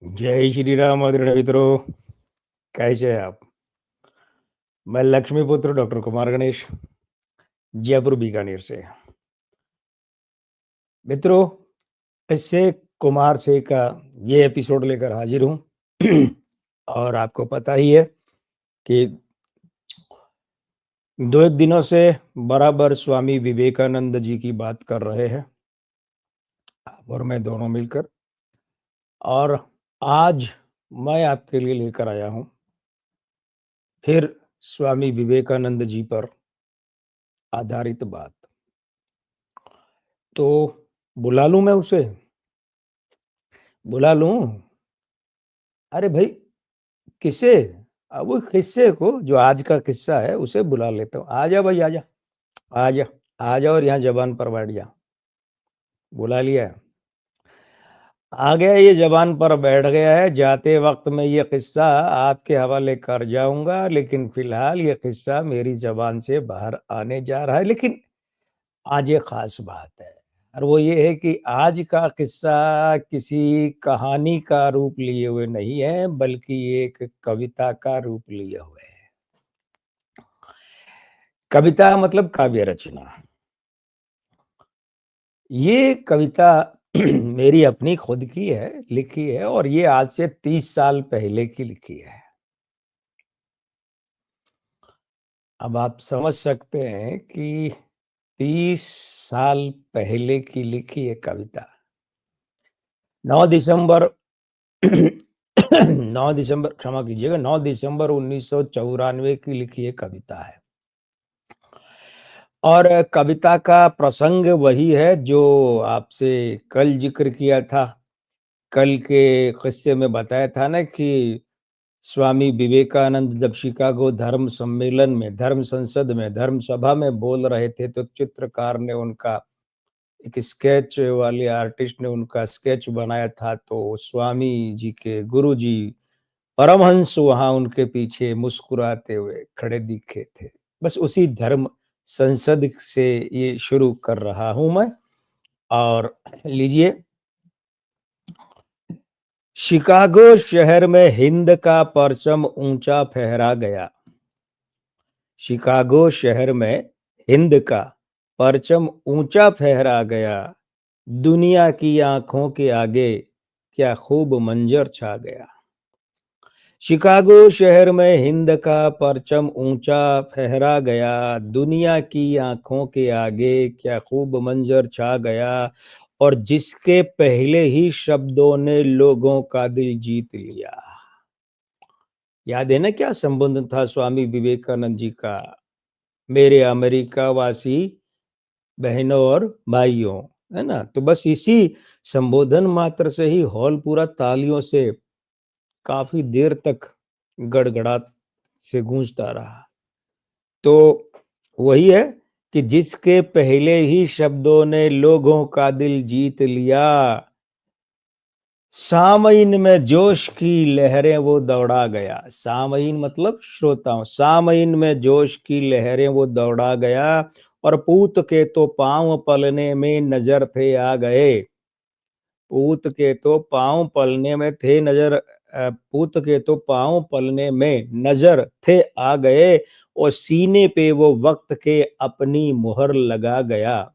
जय श्री राम आदरणीय मित्रों, कैसे हैं आप? मैं लक्ष्मीपुत्र डॉक्टर कुमार गणेश, जयपुर बीकानेर से। मित्रों, किस्से कुमार से का ये एपिसोड लेकर हाजिर हूँ। और आपको पता ही है कि 2 दिनों से बराबर स्वामी विवेकानंद जी की बात कर रहे हैं, आप और मैं दोनों मिलकर। और आज मैं आपके लिए लेकर आया हूँ फिर स्वामी विवेकानंद जी पर आधारित बात। तो बुला लूँ मैं उसे? बुला लूँ? अरे भाई, किसे? वो किस्से को, जो आज का किस्सा है उसे बुला लेता हूँ। आजा भाई, आजा, आजा, आजा और यहाँ ज़बान पर बैठ जा। बुला लिया है। आ गया, ये ज़बान पर बैठ गया है। जाते वक़्त मैं ये किस्सा आपके हवाले कर जाऊँगा, लेकिन फ़िलहाल ये किस्सा मेरी ज़बान से बाहर आने जा रहा है। लेकिन आज एक ख़ास बात है, और वो ये है कि आज का किस्सा किसी कहानी का रूप लिए हुए नहीं है, बल्कि एक कविता का रूप लिए हुए है। कविता मतलब काव्य रचना। ये कविता मेरी अपनी खुद की है, लिखी है, और ये आज से 30 साल पहले की लिखी है। अब आप समझ सकते हैं कि 30 साल पहले की लिखी है कविता। 9 दिसंबर 9 दिसंबर, क्षमा कीजिएगा, 9 दिसंबर 1994 की लिखी ये कविता है। और कविता का प्रसंग वही है जो आपसे कल ज़िक्र किया था। कल के किस्से में बताया था ना कि स्वामी विवेकानंद जब शिकागो धर्म सम्मेलन में, धर्म संसद में, धर्म सभा में बोल रहे थे, तो चित्रकार ने उनका, एक स्केच वाले आर्टिस्ट ने उनका स्केच बनाया था। तो स्वामी जी के गुरुजी परमहंस वहाँ उनके पीछे मुस्कुराते हुए खड़े दिखे थे। बस उसी धर्म संसद से ये शुरू कर रहा हूँ मैं। और लीजिए, शिकागो शहर में हिंद का परचम ऊंचा फहरा गया। शिकागो शहर में हिंद का परचम ऊंचा फहरा गया। दुनिया की आंखों के आगे क्या खूब मंजर छा गया। शिकागो शहर में हिंद का परचम ऊंचा फहरा गया। दुनिया की आंखों के आगे क्या खूब मंजर छा गया। और जिसके पहले ही शब्दों ने लोगों का दिल जीत लिया। याद है ना क्या संबंध था स्वामी विवेकानंद जी का मेरे अमेरिका वासी बहनों और भाइयों, है ना? तो बस इसी संबोधन मात्र से ही हॉल पूरा तालियों से काफी देर तक गड़गड़ा से गूंजता रहा। तो वही है कि जिसके पहले ही शब्दों ने लोगों का दिल जीत लिया, सामईन में जोश की लहरें वो दौड़ा गया। सामईन मतलब श्रोताओं, सामईन में जोश की लहरें वो दौड़ा गया। और पूत के तो पांव पलने में नजर थे आ गए। पूत के तो पांव पलने में थे नजर पूत के तो पांव पलने में नजर थे आ गए। और सीने पे वो वक्त के अपनी मुहर लगा गया।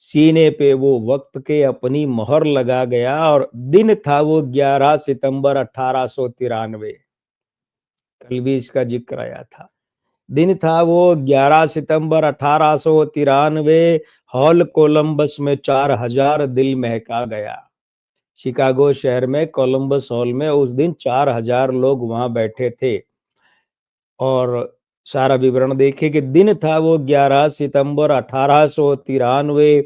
सीने पे वो वक्त के अपनी मोहर लगा गया। और दिन था वो 11 सितंबर 1893। कल भी इसका जिक्र आया था। दिन था वो 11 सितंबर 1893। हॉल कोलंबस में 4,000 दिल महका गया। शिकागो शहर में कोलंबस हॉल में उस दिन 4,000 लोग वहां बैठे थे। और सारा विवरण देखिए कि दिन था वो 11 सितंबर 1893।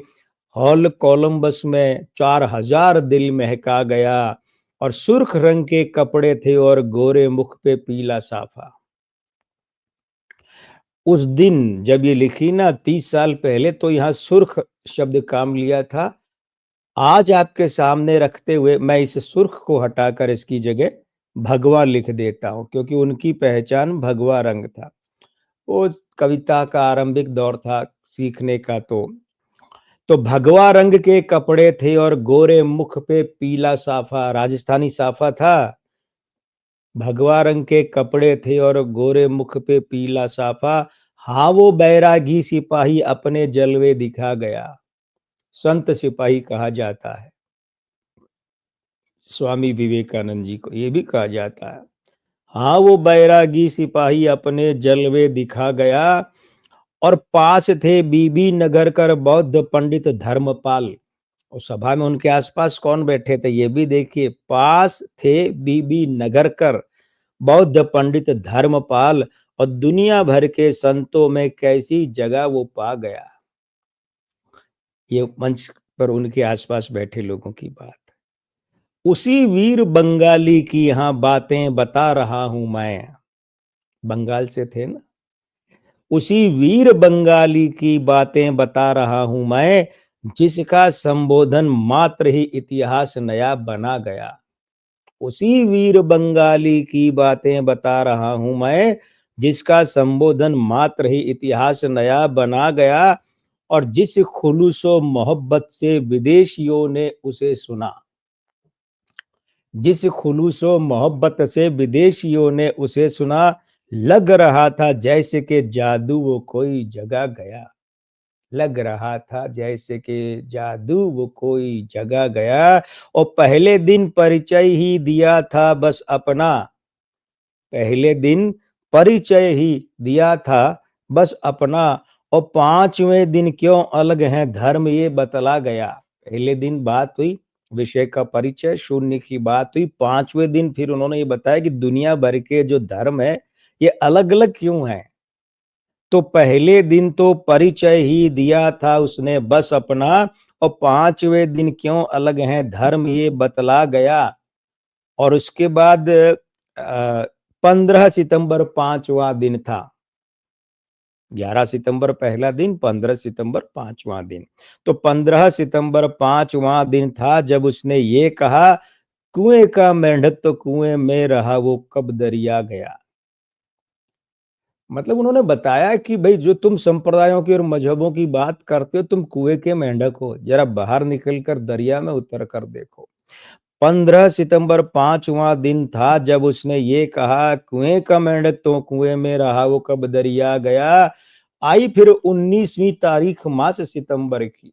हॉल कोलंबस में 4,000 दिल महका गया। और सुर्ख रंग के कपड़े थे और गोरे मुख पे पीला साफा। उस दिन जब ये लिखी ना 30 साल पहले, तो यहाँ सुर्ख शब्द काम लिया था। आज आपके सामने रखते हुए मैं इस सुर्ख को हटाकर इसकी जगह भगवा लिख देता हूँ, क्योंकि उनकी पहचान भगवा रंग था। वो कविता का आरंभिक दौर था सीखने का। तो तो भगवा रंग के कपड़े थे और गोरे मुख पे पीला साफा, राजस्थानी साफा था। भगवा रंग के कपड़े थे और गोरे मुख पे पीला साफा, हाँ वो बैरागी सिपाही अपने जलवे दिखा गया। संत सिपाही कहा जाता है स्वामी विवेकानंद जी को, ये भी कहा जाता है। हाँ वो बैरागी सिपाही अपने जलवे दिखा गया। और पास थे बीबी नगर कर बौद्ध पंडित धर्मपाल। और सभा में उनके आसपास कौन बैठे थे ये भी देखिए, पास थे बीबी नगरकर बौद्ध पंडित धर्मपाल, और दुनिया भर के संतों में कैसी जगह वो पा गया। ये मंच पर उनके आसपास बैठे लोगों की बात। उसी वीर बंगाली की यहाँ बातें बता रहा हूं मैं, बंगाल से थे ना। उसी वीर बंगाली की बातें बता रहा हूं मैं, जिसका संबोधन मात्र ही इतिहास नया बना गया। उसी वीर बंगाली की बातें बता रहा हूं मैं, जिसका संबोधन मात्र ही इतिहास नया बना गया। और जिस खुलूसो मोहब्बत से विदेशियों ने उसे सुना, जिस खुलूसो मोहब्बत से विदेशियों ने उसे सुना, लग रहा था जैसे कि जादू वो कोई जगह गया। लग रहा था जैसे कि जादू वो कोई जगह गया। और पहले दिन परिचय ही दिया था बस अपना, पहले दिन परिचय ही दिया था बस अपना। और पांचवें दिन क्यों अलग है धर्म ये बतला गया। पहले दिन बात हुई, विषय का परिचय, शून्य की बात हुई। पांचवें दिन फिर उन्होंने ये बताया कि दुनिया भर के जो धर्म है ये अलग अलग क्यों है। तो पहले दिन तो परिचय ही दिया था उसने बस अपना, और पांचवें दिन क्यों अलग है धर्म ये बतला गया। और उसके बाद 15 सितंबर पांचवा दिन था। 11 सितंबर पहला दिन, 15 सितंबर पांचवा दिन। तो 15 सितंबर पांचवा दिन था जब उसने ये कहा, कुएं का मेंढक तो कुएं में रहा वो कब दरिया गया। मतलब उन्होंने बताया कि भाई जो तुम संप्रदायों की और मजहबों की बात करते हो, तुम कुएं के मेंढक हो, जरा बाहर निकल कर दरिया में उतर कर देखो। 15 सितंबर पांचवा दिन था जब उसने ये कहा, कुएं का मेंढक तो कुएं में रहा वो कब दरिया गया। आई फिर 19वीं तारीख मास सितंबर की।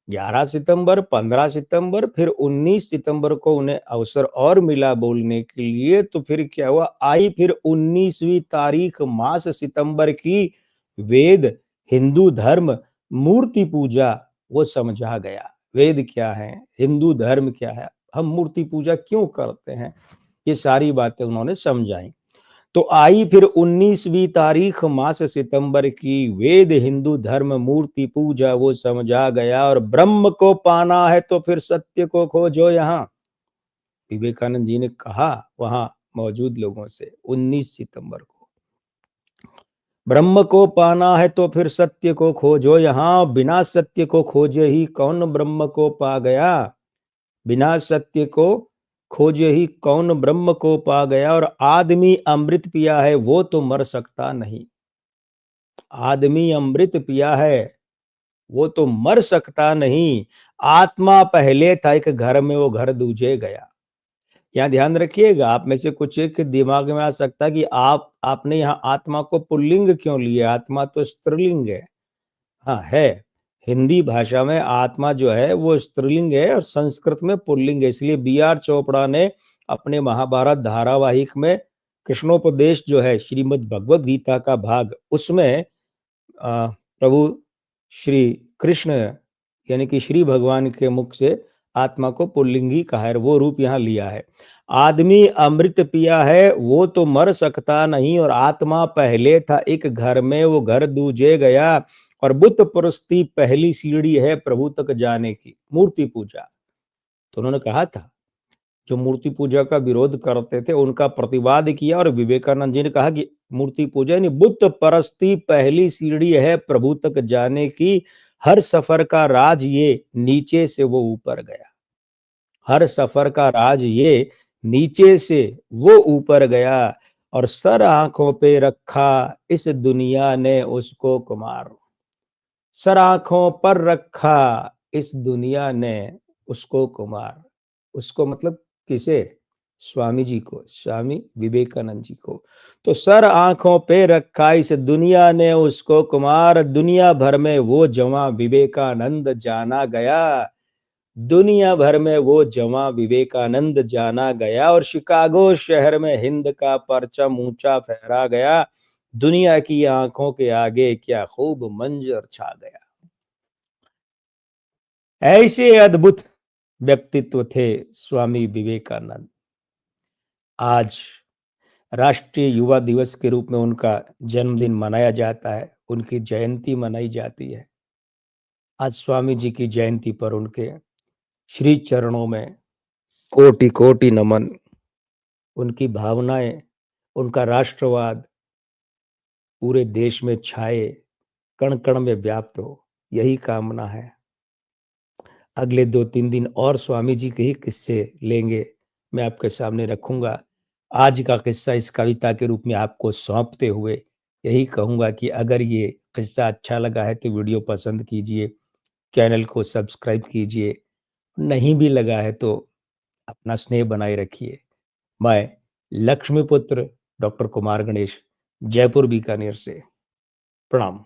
11 सितंबर, 15 सितंबर, फिर 19 सितंबर को उन्हें अवसर और मिला बोलने के लिए। तो फिर क्या हुआ, आई फिर 19वीं तारीख मास सितंबर की। वेद, हिंदू धर्म, मूर्ति पूजा वो समझा गया। वेद क्या है, हिंदू धर्म क्या है, हम मूर्ति पूजा क्यों करते हैं, ये सारी बातें उन्होंने समझाई। तो आई फिर 19वीं तारीख मास सितंबर की। वेद, हिंदू धर्म, मूर्ति पूजा वो समझा गया। और ब्रह्म को पाना है तो फिर सत्य को खोजो यहाँ, विवेकानंद जी ने कहा वहां मौजूद लोगों से 19 सितंबर को। ब्रह्म को पाना है तो फिर सत्य को खोजो यहाँ, बिना सत्य को खोजे ही कौन ब्रह्म को पा गया। बिना सत्य को खोजे ही कौन ब्रह्म को पा गया। और आदमी अमृत पिया है वो तो मर सकता नहीं। आदमी अमृत पिया है वो तो मर सकता नहीं। आत्मा पहले था एक घर में, वो घर दूजे गया। यहाँ ध्यान रखिएगा, आप में से कुछ एक दिमाग में आ सकता है कि आपने यहाँ आत्मा को पुल्लिंग क्यों लिया, आत्मा तो स्त्रीलिंग है। हाँ है, हिंदी भाषा में आत्मा जो है वो स्त्रीलिंग है और संस्कृत में पुल्लिंग है। इसलिए बी.आर. चोपड़ा ने अपने महाभारत धारावाहिक में कृष्णोपदेश जो है श्रीमद् भगवद गीता का भाग, उसमें प्रभु श्री कृष्ण यानी कि श्री भगवान के मुख से आत्मा को पुल्लिंगी कहा है, वो रूप यहाँ लिया है। आदमी अमृत पिया है वो तो मर सकता नहीं। और आत्मा पहले था एक घर में, वो घर दूजे गया। और बुद्ध पुरस्ती पहली सीढ़ी है प्रभु तक जाने की, मूर्ति पूजा। तो उन्होंने कहा था जो मूर्ति पूजा का विरोध करते थे उनका प्रतिवाद किया। और विवेकानंद जी ने कहा कि मूर्ति पूजा यानी बुद्ध परस्ती पहली सीढ़ी है प्रभु तक जाने की। हर सफर का राज ये नीचे से वो ऊपर गया। हर सफर का राज ये नीचे से वो ऊपर गया। और सर आंखों पे रखा इस दुनिया ने उसको कुमार। सर आंखों पर रखा इस दुनिया ने उसको कुमार, उसको मतलब किसे? स्वामी जी को, स्वामी विवेकानंद जी को। तो सर आंखों पे रखा इस दुनिया ने उसको कुमार, दुनिया भर में वो जवां विवेकानंद जाना गया। दुनिया भर में वो जवां विवेकानंद जाना गया और शिकागो शहर में हिंद का परचम ऊंचा फहरा गया। दुनिया की आंखों के आगे क्या खूब मंजर छा गया। ऐसे अद्भुत व्यक्तित्व थे स्वामी विवेकानंद। आज राष्ट्रीय युवा दिवस के रूप में उनका जन्मदिन मनाया जाता है, उनकी जयंती मनाई जाती है। आज स्वामी जी की जयंती पर उनके श्री चरणों में कोटि कोटि नमन। उनकी भावनाएं, उनका राष्ट्रवाद पूरे देश में छाए, कण कण में व्याप्त हो, यही कामना है। अगले 2-3 दिन और स्वामी जी के ही किस्से लेंगे, मैं आपके सामने रखूंगा। आज का किस्सा इस कविता के रूप में आपको सौंपते हुए यही कहूंगा कि अगर ये किस्सा अच्छा लगा है तो वीडियो पसंद कीजिए, चैनल को सब्सक्राइब कीजिए, नहीं भी लगा है तो अपना स्नेह बनाए रखिए। मैं लक्ष्मीपुत्र डॉक्टर कुमार गणेश, जयपुर बीकानेर से, प्रणाम।